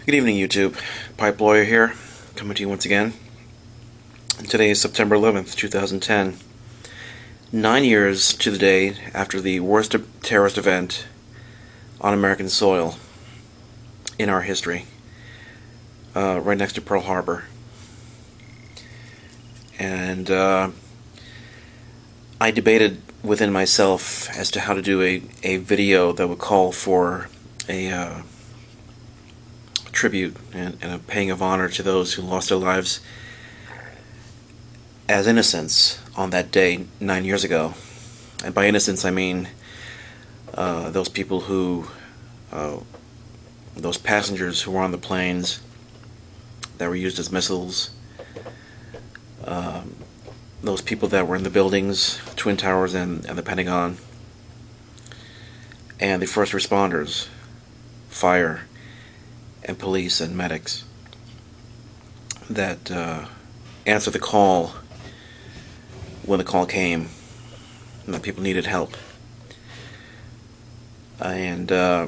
Good evening, YouTube. Pipe Lawyer here, coming to you once again. Today is September 11th, 2010. 9 years to the day after the worst terrorist event on American soil in our history, right next to Pearl Harbor. And I debated within myself as to how to do a video that would call for a tribute and a paying of honor to those who lost their lives as innocents on that day 9 years ago. And by innocents I mean those people who, those passengers who were on the planes that were used as missiles, those people that were in the buildings, Twin Towers and the Pentagon, and the first responders, fire and police and medics that answered the call when the call came and that people needed help. And I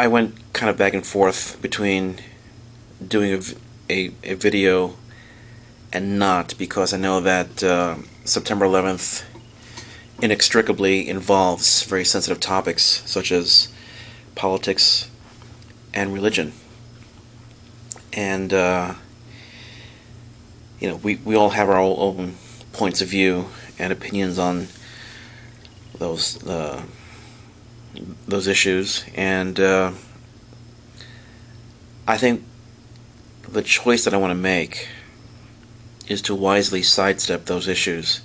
went kind of back and forth between doing a video and not, because I know that September 11th inextricably involves very sensitive topics such as politics and religion. And you know, we all have our own points of view and opinions on those issues, and I think the choice that I want to make is to wisely sidestep those issues.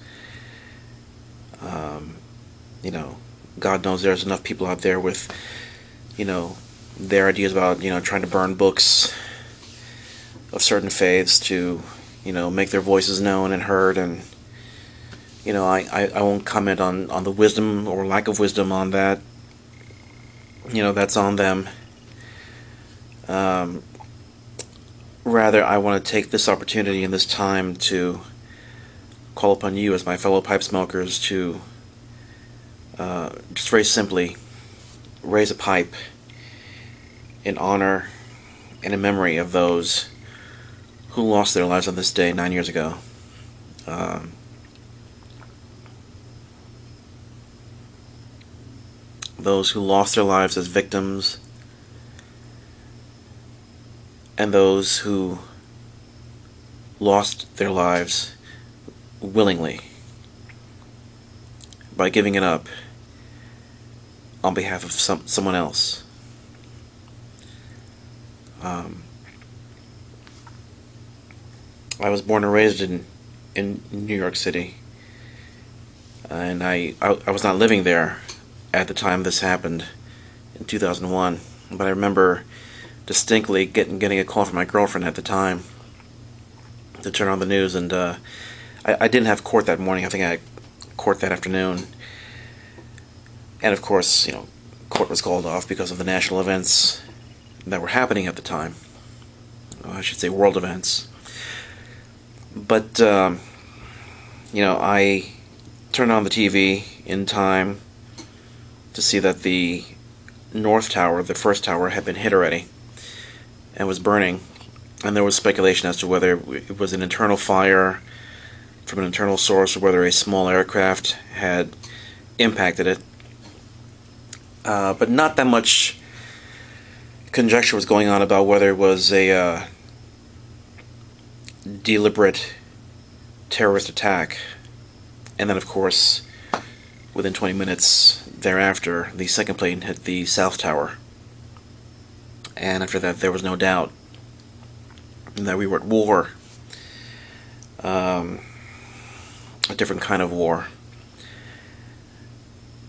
You know, God knows there's enough people out there with, you know, their ideas about, you know, trying to burn books of certain faiths to, you know, make their voices known and heard. And, you know, I won't comment on the wisdom or lack of wisdom on that. You know, that's on them. Rather, I want to take this opportunity and this time to call upon you as my fellow pipe smokers to just very simply raise a pipe in honor and in memory of those who lost their lives on this day 9 years ago. Those who lost their lives as victims, and those who lost their lives willingly by giving it up on behalf of someone else. I was born and raised in New York City, and I was not living there at the time this happened in 2001, but I remember distinctly getting a call from my girlfriend at the time to turn on the news, and I didn't have court that morning. I think I had court that afternoon, and of course, you know, court was called off because of the national events that were happening at the time. I should say world events. But you know, I turned on the TV in time to see that the North Tower, the first tower, had been hit already and was burning, and there was speculation as to whether it was an internal fire from an internal source or whether a small aircraft had impacted it. But not that much conjecture was going on about whether it was a deliberate terrorist attack. And then, of course, within 20 minutes thereafter, the second plane hit the South Tower. And after that, there was no doubt that we were at war. A different kind of war.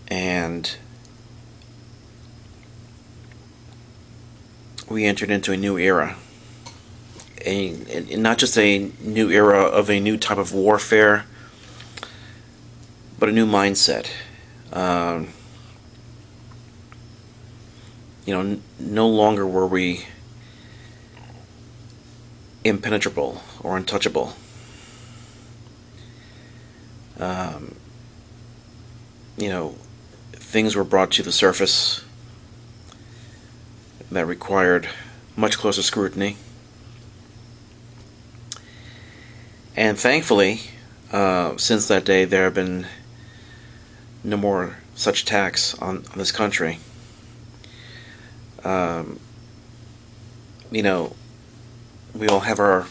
And we entered into a new era. Not just a new era of a new type of warfare, but a new mindset. You know, no longer were we impenetrable or untouchable. You know, things were brought to the surface that required much closer scrutiny. And thankfully, since that day, there have been no more such attacks on this country. Um, you know, we all have our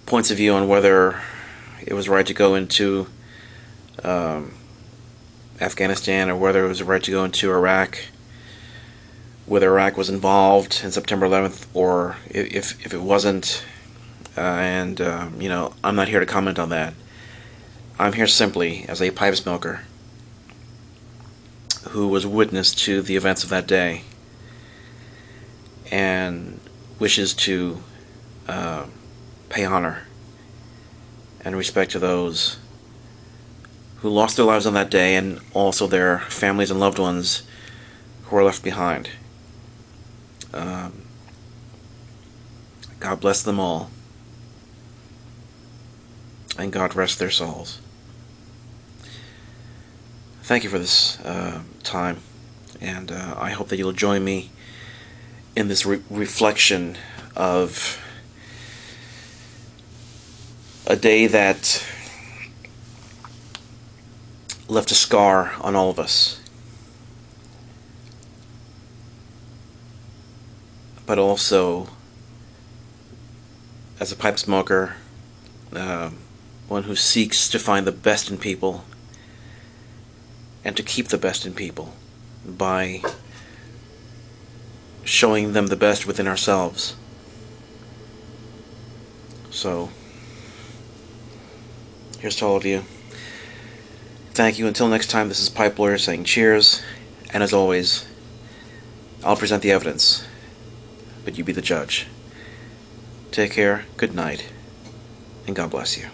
points of view on whether it was right to go into um, Afghanistan, or whether it was right to go into Iraq, whether Iraq was involved in September 11th, or if it wasn't. I'm not here to comment on that. I'm here simply as a pipe smoker who was witness to the events of that day and wishes to pay honor and respect to those who lost their lives on that day, and also their families and loved ones who were left behind. God bless them all, and God rest their souls. Thank you for this time, and I hope that you'll join me in this reflection of a day that left a scar on all of us, but also, as a pipe smoker, one who seeks to find the best in people and to keep the best in people by showing them the best within ourselves. So, here's to all of you. Thank you. Until next time, this is Pipe Lawyer saying cheers, and as always, I'll present the evidence, but you be the judge. Take care, good night, and God bless you.